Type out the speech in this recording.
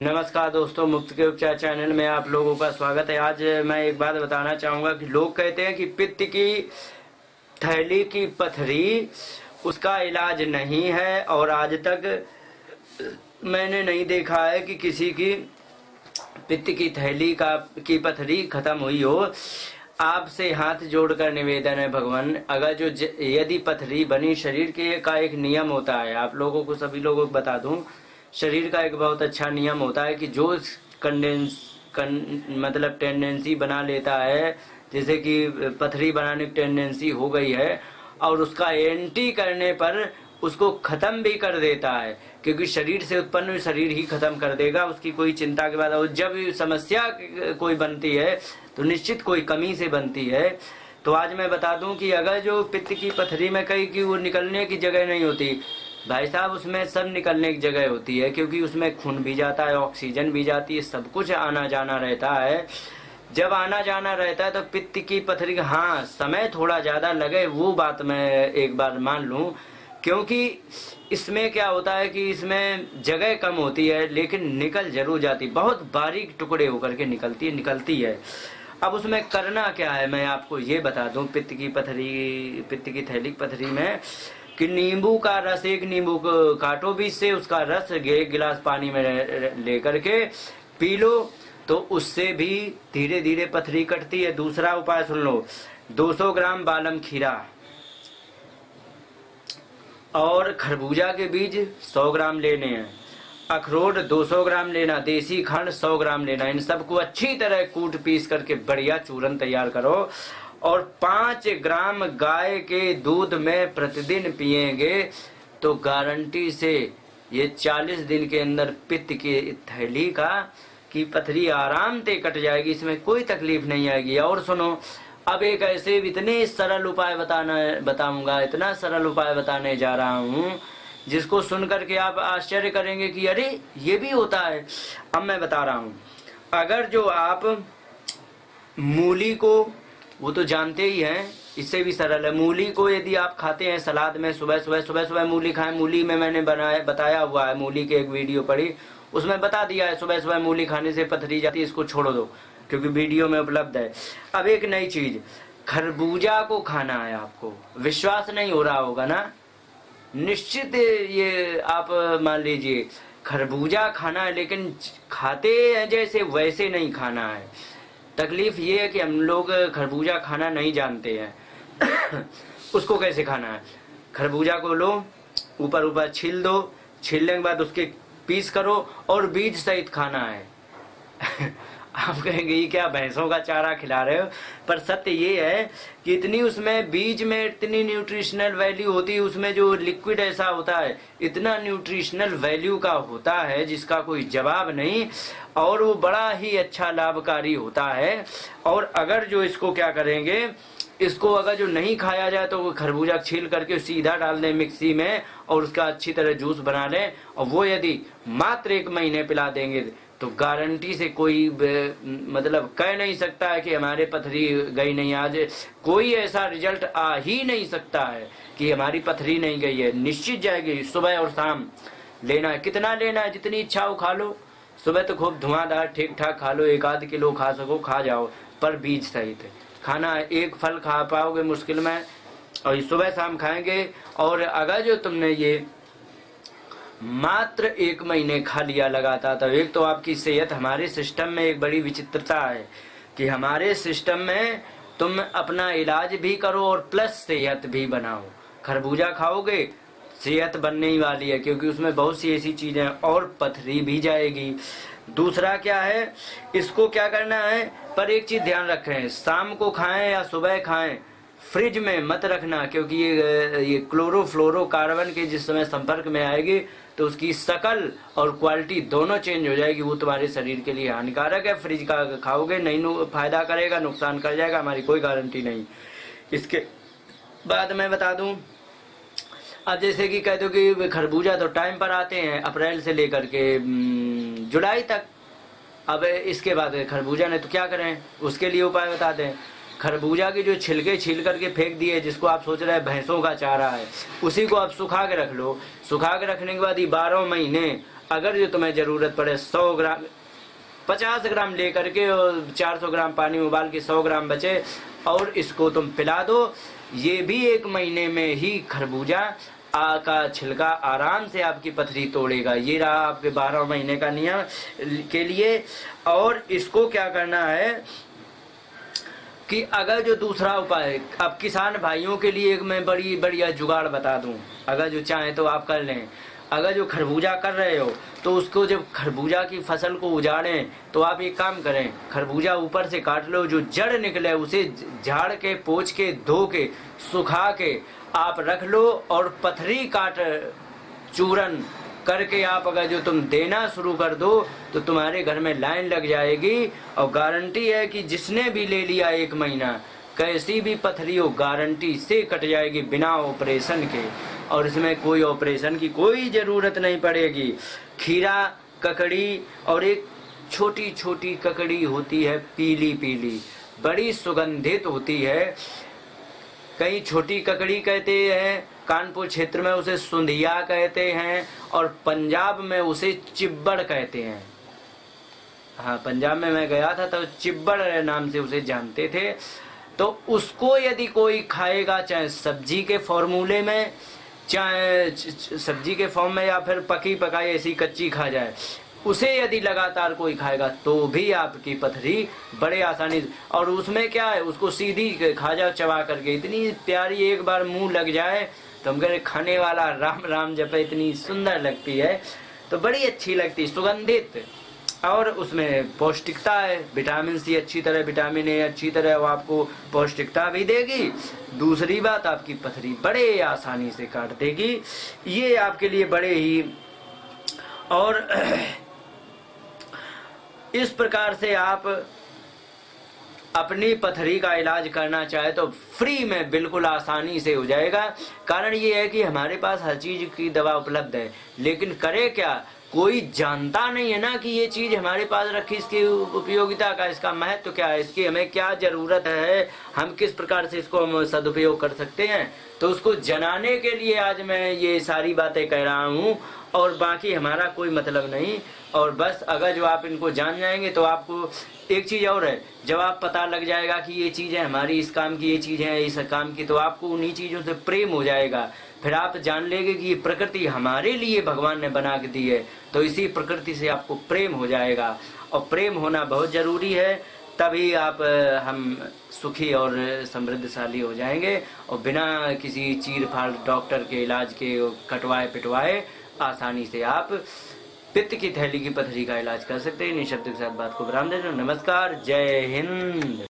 नमस्कार दोस्तों, मुफ्त के उपचार चैनल में आप लोगों का स्वागत है। आज मैं एक बात बताना चाहूँगा कि लोग कहते हैं कि पित्त की थैली की पथरी उसका इलाज नहीं है, और आज तक मैंने नहीं देखा है कि किसी की पित्त की थैली की पथरी खत्म हुई हो। आपसे हाथ जोड़कर निवेदन है भगवान, अगर यदि पथरी बनी, शरीर के का एक नियम होता है, आप लोगों को सभी लोगों को बता दूं, शरीर का एक बहुत अच्छा नियम होता है कि जो मतलब टेंडेंसी बना लेता है, जैसे कि पथरी बनाने की टेंडेंसी हो गई है, और उसका एंटी करने पर उसको खत्म भी कर देता है, क्योंकि शरीर से उत्पन्न शरीर ही खत्म कर देगा, उसकी कोई चिंता के बाद। और जब समस्या कोई बनती है तो निश्चित कोई कमी से बनती है। तो आज मैं बता दूं कि अगर जो पित्त की पथरी में कहीं की वो निकलने की जगह नहीं होती भाई साहब, उसमें सब निकलने की जगह होती है, क्योंकि उसमें खून भी जाता है, ऑक्सीजन भी जाती है, सब कुछ आना जाना रहता है। जब आना जाना रहता है तो पित्त की पथरी, हाँ समय थोड़ा ज्यादा लगे वो बात मैं एक बार मान लूं, क्योंकि इसमें क्या होता है कि इसमें जगह कम होती है, लेकिन निकल जरूर जाती, बहुत बारीक टुकड़े होकर के निकलती है। अब उसमें करना क्या है मैं आपको ये बता दूं, पित्त की थैली पथरी में कि नींबू का रस, एक नींबू को काटो बीच से, उसका रस एक गिलास पानी में लेकर के पी लो, तो उससे भी धीरे धीरे पथरी कटती है। दूसरा उपाय सुन लो, 200 ग्राम बालम खीरा और खरबूजा के बीज 100 ग्राम लेने हैं, अखरोट 200 ग्राम लेना, देसी खंड 100 ग्राम लेना। इन सबको अच्छी तरह कूट पीस करके बढ़िया चूरन तैयार करो, और 5 ग्राम गाय के दूध में प्रतिदिन पिएंगे तो गारंटी से ये 40 दिन के अंदर पित्त की थैली की पथरी आराम से कट जाएगी, इसमें कोई तकलीफ नहीं आएगी। और सुनो, अब एक ऐसे इतने सरल उपाय बताऊंगा, इतना सरल उपाय बताने जा रहा हूँ जिसको सुनकर के आप आश्चर्य करेंगे कि अरे ये भी होता है। अब मैं बता रहा हूँ, अगर जो आप मूली को, वो तो जानते ही हैं, इससे भी सरल है। मूली को यदि आप खाते हैं सलाद में, सुबह मूली खाएं। मूली में मैंने बताया हुआ है, मूली की एक वीडियो पढ़ी, उसमें बता दिया है सुबह सुबह मूली खाने से पथरी जाती है, इसको छोड़ दो, क्योंकि वीडियो में उपलब्ध है। अब एक नई चीज, खरबूजा को खाना है आपको। विश्वास नहीं हो रहा होगा ना? निश्चित ये आप मान लीजिए खरबूजा खाना है, लेकिन खाते हैं जैसे वैसे नहीं खाना है। तकलीफ ये है कि हम लोग खरबूजा खाना नहीं जानते हैं। उसको कैसे खाना है? खरबूजा को लो, ऊपर छील दो, छीलने के बाद उसके पीस करो और बीज सहित खाना है। आप कहेंगे ये क्या भैंसों का चारा खिला रहे हो, पर सत्य ये है कि इतनी उसमें बीज में इतनी न्यूट्रिशनल वैल्यू होती है, उसमें जो लिक्विड ऐसा होता है इतना न्यूट्रिशनल वैल्यू का होता है जिसका कोई जवाब नहीं, और वो बड़ा ही अच्छा लाभकारी होता है। और अगर जो इसको क्या करेंगे, इसको अगर जो नहीं खाया जाए तो खरबूजा छील करके सीधा डाल दें मिक्सी में और उसका अच्छी तरह जूस बना लें, और वो यदि मात्र 1 महीने पिला देंगे तो गारंटी से कोई मतलब कह नहीं सकता है कि हमारे पथरी गई नहीं। आज कोई ऐसा रिजल्ट आ ही नहीं सकता है कि हमारी पथरी नहीं गई है, निश्चित जाएगी। सुबह और शाम लेना है, कितना लेना है, जितनी इच्छा हो खा लो। सुबह तो खूब धुआंधार ठीक ठाक खा लो, 1-8 किलो खा सको खा जाओ, पर बीज सहित खाना है। एक फल खा पाओगे मुश्किल में, और सुबह शाम खाएंगे। और अगर जो तुमने ये मात्र 1 महीने खा लिया लगातार, तो एक तो आपकी सेहत, हमारे सिस्टम में एक बड़ी विचित्रता है कि हमारे सिस्टम में तुम अपना इलाज भी करो और प्लस सेहत भी बनाओ। खरबूजा खाओगे सेहत बनने ही वाली है, क्योंकि उसमें बहुत सी ऐसी चीजें हैं, और पथरी भी जाएगी। दूसरा क्या है, इसको क्या करना है, पर एक चीज ध्यान रखें, शाम को खाएं या सुबह खाएं, फ्रिज में मत रखना, क्योंकि ये क्लोरोफ्लोरोकार्बन के जिस समय संपर्क में आएगी तो उसकी शकल और क्वालिटी दोनों चेंज हो जाएगी, वो तुम्हारे शरीर के लिए हानिकारक है। फ्रिज का खाओगे नहीं फायदा करेगा, नुकसान कर जाएगा, हमारी कोई गारंटी नहीं। इसके बाद मैं बता दूं, अब जैसे कि कह दो कि खरबूजा तो टाइम पर आते हैं, अप्रैल से लेकर के जुलाई तक। अब इसके बाद खरबूजा ने तो क्या करें, उसके लिए उपाय बता दें। खरबूजा के जो छिलके छील करके फेंक दिए, जिसको आप सोच रहे हैं भैंसों का चारा है, उसी को आप सुखा के रख लो। सुखा के रखने के बाद ये 12 महीने अगर जो तुम्हें जरूरत पड़े 100 ग्राम 50 ग्राम लेकर के और 400 ग्राम पानी में उबाल के 100 ग्राम बचे और इसको तुम पिला दो। ये भी 1 महीने में ही खरबूजा का छिलका आराम से आपकी पथरी तोड़ेगा। ये रहा आपके 12 महीने का नियम के लिए। और इसको क्या करना है कि अगर जो दूसरा उपाय, अब किसान भाइयों के लिए एक मैं बड़ी बढ़िया जुगाड़ बता दूं, अगर जो चाहे तो आप कर लें। अगर जो खरबूजा कर रहे हो तो उसको जब खरबूजा की फसल को उजाड़ें तो आप एक काम करें, खरबूजा ऊपर से काट लो, जो जड़ निकले उसे झाड़ के, पोंछ के, धो के, सुखा के आप रख लो और पथरी काट चूरन करके आप अगर जो तुम देना शुरू कर दो तो तुम्हारे घर में लाइन लग जाएगी। और गारंटी है कि जिसने भी ले लिया 1 महीना, कैसी भी पथरी हो गारंटी से कट जाएगी बिना ऑपरेशन के। और इसमें कोई ऑपरेशन की कोई जरूरत नहीं पड़ेगी। खीरा, ककड़ी और एक छोटी छोटी ककड़ी होती है पीली पीली, बड़ी सुगंधित होती है। कई छोटी ककड़ी कहते हैं, कानपुर क्षेत्र में उसे सुंधिया कहते हैं और पंजाब में उसे चिब्बड़ कहते हैं। हाँ, पंजाब में मैं गया था तो चिब्बड़ नाम से उसे जानते थे। तो उसको यदि कोई खाएगा, चाहे सब्जी के फॉर्मूले में, चाहे सब्जी के फॉर्म में, या फिर पकी पकाई ऐसी कच्ची खा जाए, उसे यदि लगातार कोई खाएगा तो भी आपकी पथरी बड़े आसानी। और उसमें क्या है, उसको सीधी खा जाओ चबा करके, इतनी प्यारी एक बार मुंह लग जाए तो हम कह रहे खाने वाला राम राम जपे, इतनी सुंदर लगती है, तो बड़ी अच्छी लगती, सुगंधित। और उसमें पौष्टिकता है, विटामिन सी अच्छी तरह, विटामिन ए अच्छी तरह वो आपको पौष्टिकता भी देगी। दूसरी बात, आपकी पथरी बड़े आसानी से काट देगी। ये आपके लिए बड़े ही, और इस प्रकार से आप अपनी पथरी का इलाज करना चाहे तो फ्री में बिल्कुल आसानी से हो जाएगा। कारण ये है कि हमारे पास हर चीज की दवा उपलब्ध है, लेकिन करे क्या, कोई जानता नहीं है ना कि ये चीज हमारे पास रखी, इसकी उपयोगिता का, इसका महत्व क्या है, इसकी हमें क्या जरूरत है, हम किस प्रकार से इसको हम सदुपयोग कर सकते हैं। तो उसको जनाने के लिए आज मैं ये सारी बातें कह रहा हूँ, और बाकी हमारा कोई मतलब नहीं। और बस अगर जो आप इनको जान जाएंगे तो आपको एक चीज और है, जब आप पता लग जाएगा कि ये चीज है हमारी इस काम की, ये चीज है इस काम की, तो आपको उन्हीं चीजों से प्रेम हो जाएगा। फिर आप जान लेंगे कि ये प्रकृति हमारे लिए भगवान ने बना के दी है, तो इसी प्रकृति से आपको प्रेम हो जाएगा। और प्रेम होना बहुत जरूरी है, तभी आप हम सुखी और समृद्धशाली हो जाएंगे। और बिना किसी चीर फाड़ डॉक्टर के इलाज के कटवाए पिटवाए आसानी से आप पित्त की थैली की पथरी का इलाज कर सकते हैं। निःशब्द के साथ बात को विराम दे दो। नमस्कार, जय हिंद।